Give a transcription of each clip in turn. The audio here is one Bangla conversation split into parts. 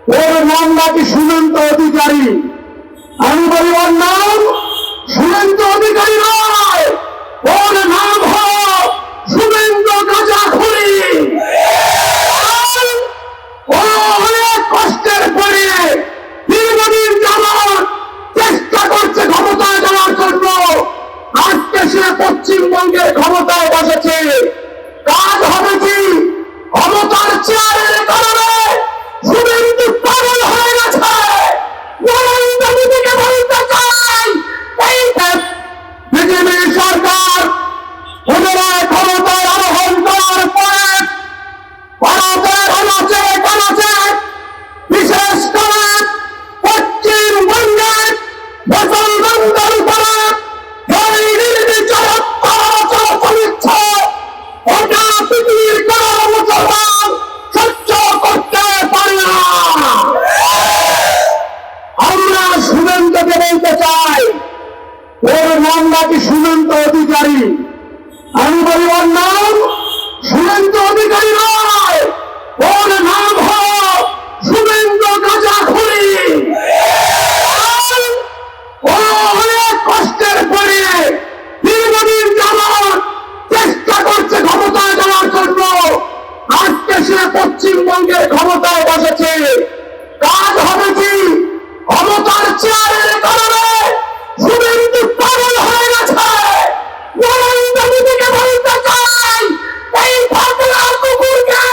ওর নাম নাকি সুমন্ত অধিকারী। আমি বলি ওর নাম সুমন্ত অধিকারী নয়, ওর নাম হল শুভেন্দু গাঁজাখুরি। ও অনেক কষ্টের পরে দীর্ঘদিন যাবৎ চেষ্টা করছে ক্ষমতায় যাওয়ার জন্য। আজকে সে পশ্চিমবঙ্গের ক্ষমতায় বসেছে। কাজ হবে কি? ক্ষমতার চেয়ারের কারণে শুভেন্দু পাগল হয়ে গেছে। নরেন্দ্র মোদীকে বলতে চাই, এই বিজেপি সরকার পুনরায় ক্ষমতায় আরোহণ করার পরে ভারতের অনাচে বিশেষ করে পশ্চিমবঙ্গের মুসলমানদের উপরে এই নির্বিচার অত্যাচার চলছে, ওটা পৃথিবীর কোন মুসলমান সহ্য করতে পারে না। আমরা শুভেন্দুকে বলতে চাই, ওর নাম নাকি সুমন্ত অধিকারী। আমি বলি ওর নাম শুভেন্দু অধিকারী নয়, ওর নাম হল শুভেন্দু গাঁজাখুরি। ও অনেক কষ্টের পরে দীর্ঘদিন যাবৎ চেষ্টা করছে ক্ষমতায় যাওয়ার জন্য। আজকে সে পশ্চিমবঙ্গের ক্ষমতায় বসেছে। কাজ হবে কি? ক্ষমতার চেয়ারের কারণে শুভেন্দু পাগল হয়ে গেছে। নরেন্দ্র মোদীকে বলতে চাই, এই পাগলা কুকুরকে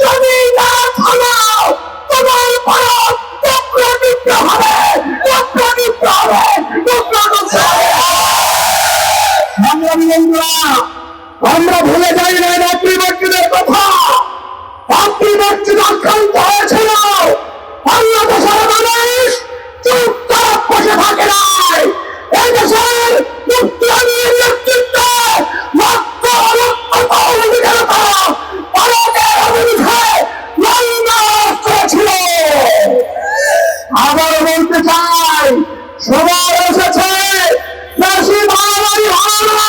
যদি না থামাও, তোমার ভারত টুকরো টুকরো হবে, টুকরো টুকরো হবে, টুকরো টুকরো হবে। সংগ্রামী বন্ধুরা, আমরা ভুলে যাই না মাতৃমূর্তিদের কথা। মাতৃমূর্তি আক্রান্ত হয়েছিল, বাংলাদেশের মানুষ চুপচাপ বসে থাকে নাই। এই দেশের মুক্তির নেতৃত্বে লক্ষ লক্ষ তৌহিদি জনতা ভারতের বিরুদ্ধে লড়াই করেছিল। আবার বলতে চাই, সময় এসেছে বেশি বাড়াবাড়ি হবে না।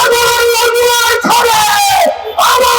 আবার লড়াই হবে, আবার